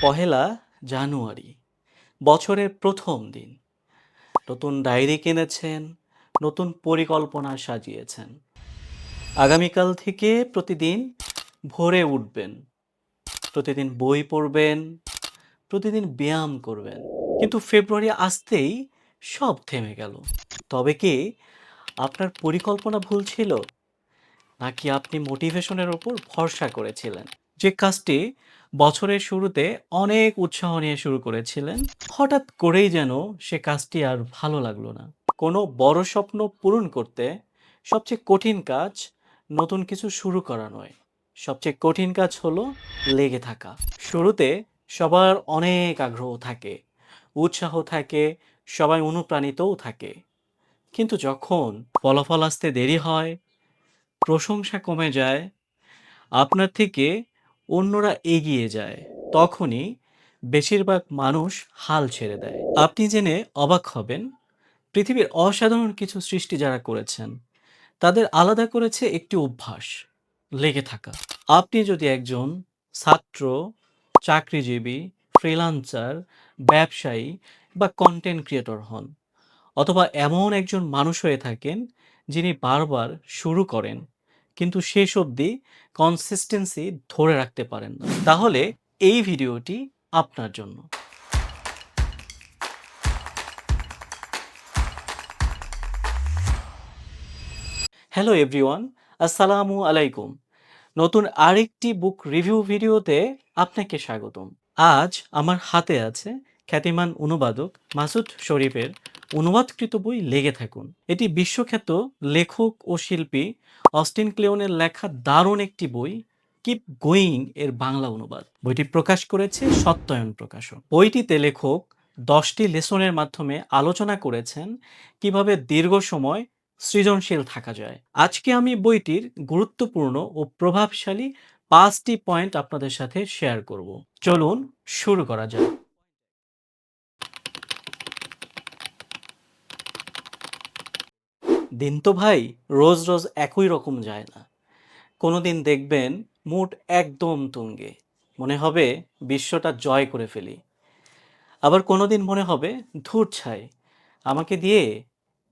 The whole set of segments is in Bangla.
পহেলা জানুয়ারি, বছরের প্রথম দিন। নতুন ডায়েরি কিনেছেন, নতুন পরিকল্পনা সাজিয়েছেন। আগামীকাল থেকে প্রতিদিন ভোরে উঠবেন, প্রতিদিন বই পড়বেন, প্রতিদিন ব্যায়াম করবেন। কিন্তু ফেব্রুয়ারি আসতেই সব থেমে গেল। তবে কি আপনার পরিকল্পনা ভুল ছিল? নাকি আপনি মোটিভেশনের ওপর ভরসা করেছিলেন? যে কাজটি বছরের শুরুতে অনেক উৎসাহ নিয়ে শুরু করেছিলেন, হঠাৎ করেই যেন সে কাজটি আর ভালো লাগলো না। কোনো বড় স্বপ্ন পূরণ করতে সবচেয়ে কঠিন কাজ নতুন কিছু শুরু করা নয়, সবচেয়ে কঠিন কাজ হলো লেগে থাকা। শুরুতে সবার অনেক আগ্রহ থাকে, উৎসাহ থাকে, সবাই অনুপ্রাণিতও থাকে। কিন্তু যখন ফলাফল আসতে দেরি হয়, প্রশংসা কমে যায়, আপনার থেকে অন্যরা এগিয়ে যায়, তখনই বেশিরভাগ মানুষ হাল ছেড়ে দেয়। আপনি জেনে অবাক হবেন, পৃথিবীর অসাধারণ কিছু সৃষ্টি যারা করেছেন, তাদের আলাদা করেছে একটি অভ্যাস, লেগে থাকা। আপনি যদি একজন ছাত্র, চাকরিজীবী, ফ্রিল্যান্সার, ব্যবসায়ী বা কন্টেন্ট ক্রিয়েটর হন, অথবা এমন একজন মানুষ হয়ে থাকেন যিনি বারবার শুরু করেন কিন্তু শেষ অবধি কনসিস্টেন্সি ধরে রাখতে পারেন না, তাহলে এই ভিডিওটি আপনার জন্য। হ্যালো এভরিওয়ান, আসসালামু আলাইকুম। নতুন আরেকটি বুক রিভিউ ভিডিওতে আপনাকে স্বাগতম। আজ আমার হাতে আছে খ্যাতিমান অনুবাদক মাসুদ শরীফের অনুবাদকৃত বই লেগে থাকুন। এটি বিশ্বখ্যাত লেখক ও শিল্পী অস্টিন ক্লেওনের লেখা দারুণ একটি বই, কিপ গোয়িং এর বাংলা অনুবাদ। বইটি প্রকাশ করেছে সত্যায়ন প্রকাশন। বইটিতে লেখক 10টি লেসনের মাধ্যমে আলোচনা করেছেন কিভাবে দীর্ঘ সময় সৃজনশীল থাকা যায়। আজকে আমি বইটির গুরুত্বপূর্ণ ও প্রভাবশালী 5টি পয়েন্ট আপনাদের সাথে শেয়ার করব। চলুন শুরু করা যাক। দিন তো ভাই রোজ রোজ একই রকম যায় না। কোনোদিন দেখবেন মুড একদম তুঙ্গে, মনে হবে বিশ্বটা জয় করে ফেলি। আবার কোনোদিন মনে হবে ধুর ছাই, আমাকে দিয়ে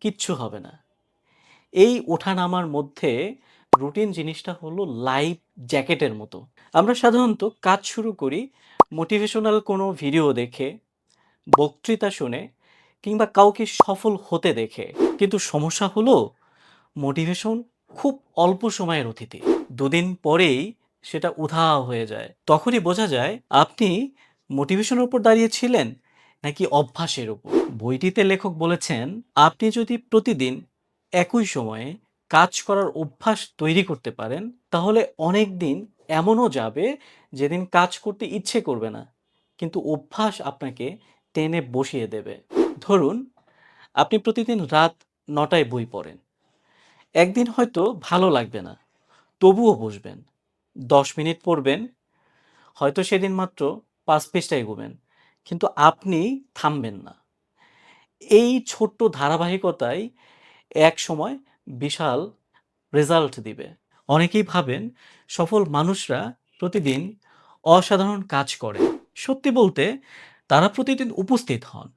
কিচ্ছু হবে না। এই ওঠানামার মধ্যে রুটিন জিনিসটা হলো লাইফ জ্যাকেটের মতো। আমরা সাধারণত কাজ শুরু করি মোটিভেশনাল কোনো ভিডিও দেখে, বক্তৃতা শুনে, কিংবা কাউকে সফল হতে দেখে। কিন্তু সমস্যা হলো মোটিভেশন খুব অল্প সময়ের অতিথি। দুদিন পরেই সেটা উধাও হয়ে যায়। তখনই বোঝা যায় আপনি মোটিভেশনের উপর দাঁড়িয়েছিলেন নাকি অভ্যাসের উপর। বইটিতে লেখক বলেছেন, আপনি যদি প্রতিদিন একই সময়ে কাজ করার অভ্যাস তৈরি করতে পারেন, তাহলে অনেক দিন এমনও যাবে যেদিন কাজ করতে ইচ্ছে করবে না, কিন্তু অভ্যাস আপনাকে টেনে বসিয়ে দেবে। ধরুন, আপনি প্রতিদিন রাত 9টায় বই পড়েন। একদিন হয়তো ভালো লাগবে না, তবুও বসবেন। 10 মিনিট পড়বেন, হয়তো সেদিন মাত্র 5 পৃষ্ঠা এগোবেন, কিন্তু আপনি থামবেন না। এই ছোট্ট ধারাবাহিকতাই এক সময় বিশাল রেজাল্ট দিবে। অনেকেই ভাবেন সফল মানুষরা প্রতিদিন অসাধারণ কাজ করে। সত্যি বলতে তারা প্রতিদিন উপস্থিত হন,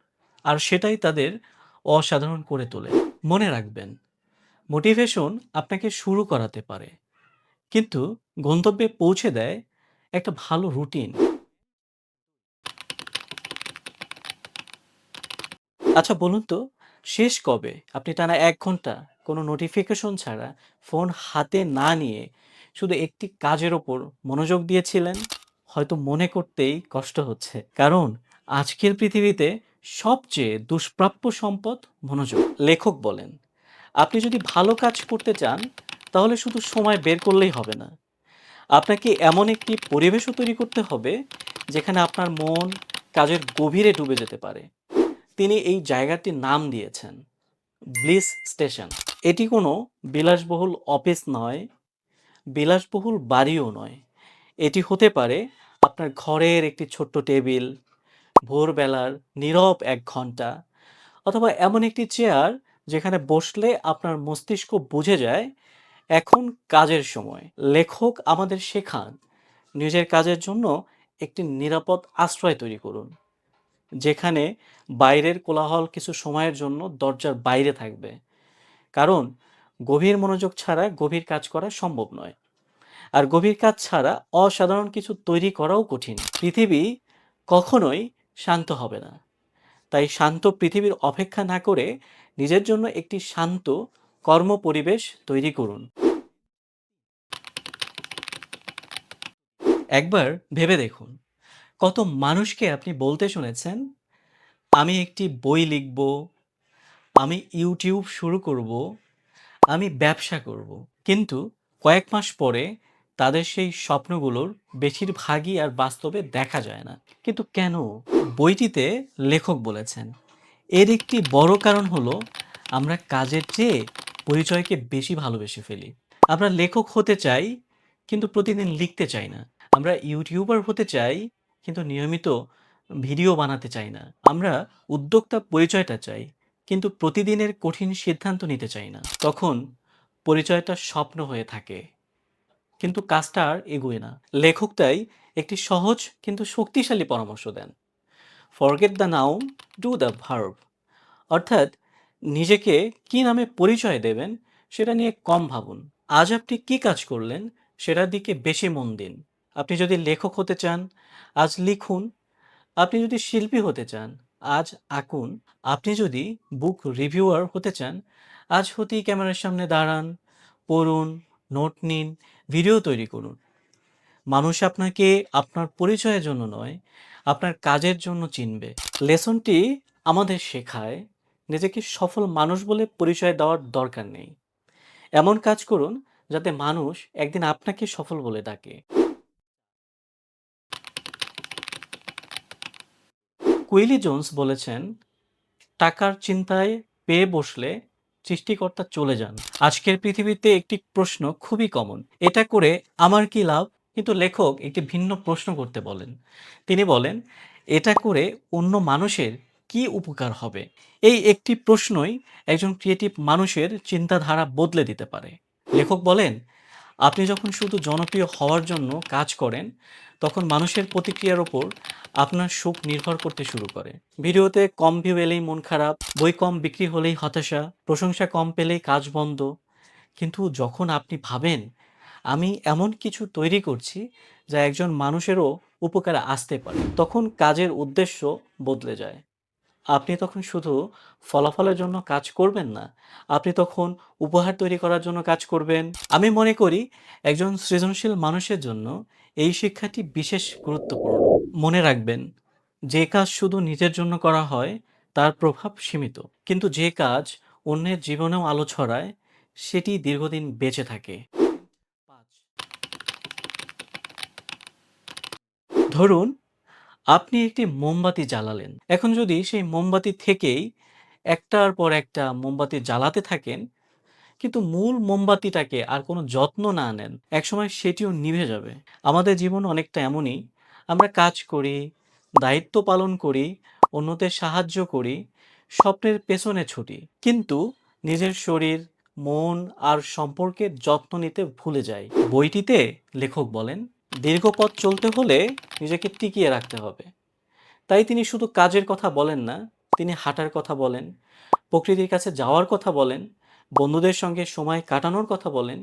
আর সেটাই তাদের অসাধারণ করে তোলে। মনে রাখবেন, মোটিভেশন আপনাকে শুরু করাতে পারে, কিন্তু গন্তব্যে পৌঁছে দেয় একটা ভালো রুটিন। আচ্ছা বলুন তো, শেষ কবে আপনি টানা 1 ঘন্টা কোনো নোটিফিকেশন ছাড়া, ফোন হাতে না নিয়ে শুধু একটি কাজের ওপর মনোযোগ দিয়েছিলেন? হয়তো মনে করতেই কষ্ট হচ্ছে, কারণ আজকের পৃথিবীতে সবচেয়ে দুষ্প্রাপ্য সম্পদ মনোযোগ। লেখক বলেন, আপনি যদি ভালো কাজ করতে চান, তাহলে শুধু সময় বের করলেই হবে না। আপনাকে এমন একটি পরিবেশও তৈরি করতে হবে যেখানে আপনার মন কাজের গভীরে ডুবে যেতে পারে। তিনি এই জায়গাটির নাম দিয়েছেন ব্লিস স্টেশন। এটি কোনো বিলাসবহুল অফিস নয়, বিলাসবহুল বাড়িও নয়। এটি হতে পারে আপনার ঘরের একটি ছোট্ট টেবিল, ভোরবেলার নীরব 1 ঘন্টা, অথবা এমন একটি চেয়ার যেখানে বসলে আপনার মস্তিষ্ক বুঝে যায় এখন কাজের সময়। লেখক আমাদের শেখান নিজের কাজের জন্য একটি নিরাপদ আশ্রয় তৈরি করুন, যেখানে বাইরের কোলাহল কিছু সময়ের জন্য দরজার বাইরে থাকবে। কারণ গভীর মনোযোগ ছাড়া গভীর কাজ করা সম্ভব নয়। আর গভীর কাজ ছাড়া অসাধারণ কিছু তৈরি করাও কঠিন। পৃথিবী কখনোই শান্ত হবে না। তাই শান্ত পৃথিবীর অপেক্ষা না করে নিজের জন্য একটি শান্ত কর্ম পরিবেশ তৈরি করুন। একবার ভেবে দেখুন, কত মানুষকে আপনি বলতে শুনেছেন, আমি একটি বই লিখব, আমি ইউটিউব শুরু করব, আমি ব্যবসা করব। কিন্তু কয়েক মাস পরে তাদের সেই স্বপ্নগুলোর বেশিরভাগই আর বাস্তবে দেখা যায় না। কিন্তু কেন? বইটিতে লেখক বলেছেন, এর একটি বড় কারণ হলো আমরা কাজের চেয়ে পরিচয়কে বেশি ভালোবেসে ফেলি। আমরা লেখক হতে চাই, কিন্তু প্রতিদিন লিখতে চাই না। আমরা ইউটিউবার হতে চাই, কিন্তু নিয়মিত ভিডিও বানাতে চাই না। আমরা উদ্যোক্তা পরিচয়টা চাই, কিন্তু প্রতিদিনের কঠিন সিদ্ধান্ত নিতে চাই না। তখন পরিচয়টা স্বপ্ন হয়ে থাকে, কিন্তু কাজটা আর এগোয় না। লেখক তাই একটি সহজ কিন্তু শক্তিশালী পরামর্শ দেন: forget the noun, do the verb. অর্থাৎ নিজেকে কি নামে পরিচয় দেবেন সেটা নিয়ে কম ভাবুন। আজ আপনি কি কাজ করলেন সেটার দিকে বেশি মন দিন। আপনি যদি লেখক হতে চান, আজ লিখুন। আপনি যদি শিল্পী হতে চান, আজ আঁকুন। আপনি যদি বুক রিভিউয়ার হতে চান, আজ হতেই ক্যামেরার সামনে দাঁড়ান, পড়ুন, নোট নিন, ভিডিও তৈরি করুন। মানুষ আপনাকে আপনার পরিচয়ের জন্য নয়, আপনার কাজের জন্য চিনবে। লেসনটি আমাদের শেখায় নিজেকে সফল মানুষ বলে পরিচয় দেওয়ার দরকার নেই। এমন কাজ করুন যাতে মানুষ একদিন আপনাকে সফল বলে ডাকে। কুইলি জোন্স বলেছেন, টাকার চিন্তায় পেয়ে বসলে সৃষ্টিকর্তা চলে যান। আজকের পৃথিবীতে একটি প্রশ্ন খুবই কমন, এটা করে আমার কি লাভ? কিন্তু লেখক একটি ভিন্ন প্রশ্ন করতে বলেন। তিনি বলেন, এটা করে অন্য মানুষের কি উপকার হবে? এই একটি প্রশ্নই একজন ক্রিয়েটিভ মানুষের চিন্তাধারা বদলে দিতে পারে। লেখক বলেন, আপনি যখন শুধু জনপ্রিয় হওয়ার জন্য কাজ করেন, তখন মানুষের প্রতিক্রিয়ার ওপর আপনার সুখ নির্ভর করতে শুরু করে। ভিডিওতে কম ভিউ এলেই মন খারাপ, বই কম বিক্রি হলেই হতাশা, প্রশংসা কম পেলেই কাজ বন্ধ। কিন্তু যখন আপনি ভাবেন, আমি এমন কিছু তৈরি করছি যা একজন মানুষেরও উপকারে আসতে পারে, তখন কাজের উদ্দেশ্য বদলে যায়। আপনি তখন শুধু ফলাফলের জন্য কাজ করবেন না, আপনি তখন উপহার তৈরি করার জন্য কাজ করবেন। আমি মনে করি একজন সৃজনশীল মানুষের জন্য এই শিক্ষাটি বিশেষ গুরুত্বপূর্ণ। মনে রাখবেন, যে কাজ শুধু নিজের জন্য করা হয় তার প্রভাব সীমিত, কিন্তু যে কাজ অন্যের জীবনেও আলো ছড়ায় সেটি দীর্ঘদিন বেঁচে থাকে। ধরুন, আপনি একটি মোমবাতি জ্বালালেন। এখন যদি সেই মোমবাতি থেকেই একটার পর একটা মোমবাতি জ্বালাতে থাকেন, কিন্তু মূল মোমবাতিটাকে আর কোনো যত্ন না নেন, একসময় সেটিও নিভে যাবে। আমাদের জীবন অনেকটা এমনই। আমরা কাজ করি, দায়িত্ব পালন করি, অন্যদের সাহায্য করি, স্বপ্নের পেছনে ছুটি। কিন্তু নিজের শরীর, মন আর সম্পর্কের যত্ন নিতে ভুলে যাই। বইটিতে লেখক বলেন, দীর্ঘ পথ চলতে হলে নিজেকে টিকিয়ে রাখতে হবে। তাই তিনি শুধু কাজের কথা বলেন না, তিনি হাঁটার কথা বলেন, প্রকৃতির কাছে যাওয়ার কথা বলেন, বন্ধুদের সঙ্গে সময় কাটানোর কথা বলেন,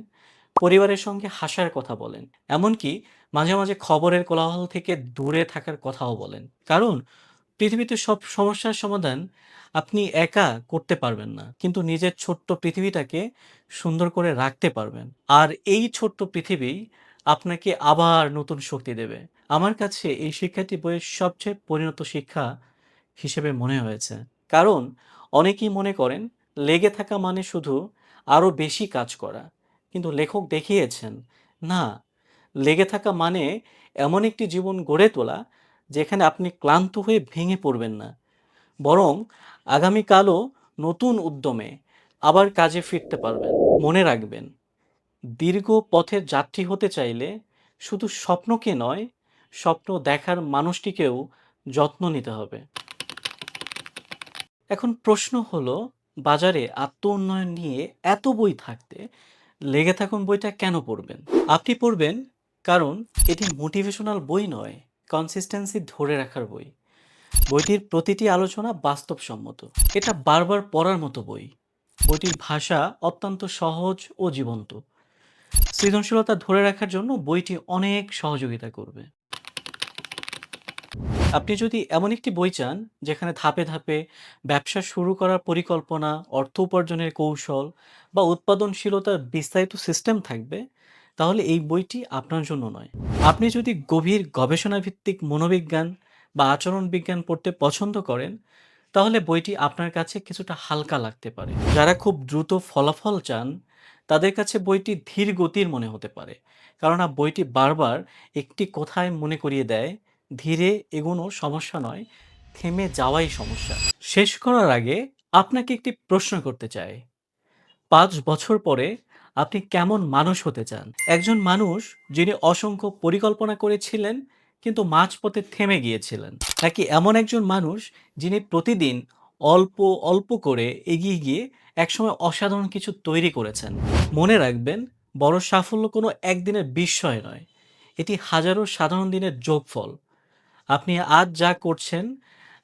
পরিবারের সঙ্গে হাসার কথা বলেন। এমনকি মাঝে মাঝে খবরের কোলাহল থেকে দূরে থাকার কথাও বলেন। কারণ পৃথিবীতে সব সমস্যার সমাধান আপনি একা করতে পারবেন না, কিন্তু নিজের ছোট্ট পৃথিবীটাকে সুন্দর করে রাখতে পারবেন। আর এই ছোট্ট পৃথিবী আপনাকে আবার নতুন শক্তি দেবে। আমার কাছে এই শিক্ষাটি বইয়ের সবচেয়ে পরিণত শিক্ষা হিসেবে মনে হয়েছে। কারণ অনেকেই মনে করেন লেগে থাকা মানে শুধু আরো বেশি কাজ করা। কিন্তু লেখক দেখিয়েছেন, না, লেগে থাকা মানে এমন একটি জীবন গড়ে তোলা যেখানে আপনি ক্লান্ত হয়ে ভেঙে পড়বেন না, বরং আগামীকালও নতুন উদ্যমে আবার কাজে ফিরতে পারবেন। মনে রাখবেন, দীর্ঘ পথের যাত্রী হতে চাইলে শুধু স্বপ্নকে নয়, স্বপ্ন দেখার মানুষটিকেও যত্ন নিতে হবে। এখন প্রশ্ন হলো, বাজারে আত্ম উন্নয়ন নিয়ে এত বই থাকতে লেগে থাকুন বইটা কেন পড়বেন? আপনি পড়বেন কারণ এটি মোটিভেশনাল বই নয়, কনসিস্টেন্সি ধরে রাখার বই। বইটির প্রতিটি আলোচনা বাস্তবসম্মত। এটা বারবার পড়ার মতো বই। বইটির ভাষা অত্যন্ত সহজ ও জীবন্ত। সৃজনশীলতা ধরে রাখার জন্য বইটি অনেক সহযোগিতা করবে। আপনি যদি এমন একটি বই চান যেখানে ধাপে ধাপে ব্যবসা শুরু করার পরিকল্পনা, অর্থ উপার্জনের কৌশল বা উৎপাদনশীলতার বিস্তারিত সিস্টেম থাকবে, তাহলে এই বইটি আপনার জন্য নয়। আপনি যদি গভীর গবেষণা ভিত্তিক মনোবিজ্ঞান বা আচরণ বিজ্ঞান পড়তে পছন্দ করেন, তাহলে বইটি আপনার কাছে কিছুটা হালকা লাগতে পারে। যারা খুব দ্রুত ফলাফল চান, তাদের কাছে বইটি ধীর গতির মনে হতে পারে, কেননা বইটি বারবার একটি কথায় মনে করিয়ে দেয়, ধীরে এগোনো সমস্যা নয়, থেমে যাওয়াই সমস্যা। শেষ করার আগে আপনাকে একটি প্রশ্ন করতে চাই। ৫ বছর পরে আপনি কেমন মানুষ হতে চান? একজন মানুষ যিনি অসংখ্য পরিকল্পনা করেছিলেন কিন্তু মাঝপথে থেমে গিয়েছিলেন? নাকি এমন একজন মানুষ যিনি প্রতিদিন অল্প অল্প করে এগিয়ে গিয়ে একসময় অসাধারণ কিছু তৈরি করেছেন? মনে রাখবেন, বড় সাফল্য কোনো একদিনের বিস্ময় নয়, এটি হাজারো সাধারণ দিনের যোগফল। আপনি আজ যা করছেন,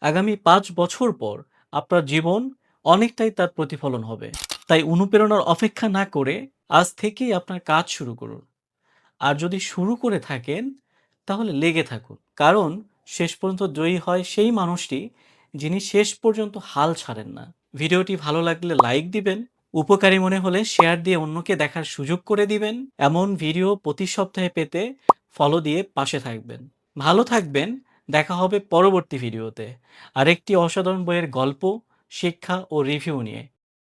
আগামী ৫ বছর পর আপনার জীবন অনেকটাই তার প্রতিফলন হবে। তাই অনুপ্রেরণার অপেক্ষা না করে আজ থেকেই আপনার কাজ শুরু করুন। আর যদি শুরু করে থাকেন, তাহলে লেগে থাকুন। কারণ শেষ পর্যন্ত জয়ী হয় সেই মানুষটি যিনি শেষ পর্যন্ত হাল ছাড়েন না। ভিডিওটি ভালো লাগলে লাইক দিবেন, উপকারী মনে হলে শেয়ার দিয়ে অন্যকে দেখার সুযোগ করে দিবেন। এমন ভিডিও প্রতি সপ্তাহে পেতে ফলো দিয়ে পাশে থাকবেন। ভালো থাকবেন। দেখা হবে পরবর্তী ভিডিওতে আরেকটি অসাধারণ বইয়ের গল্প, শিক্ষা ও রিভিউ নিয়ে।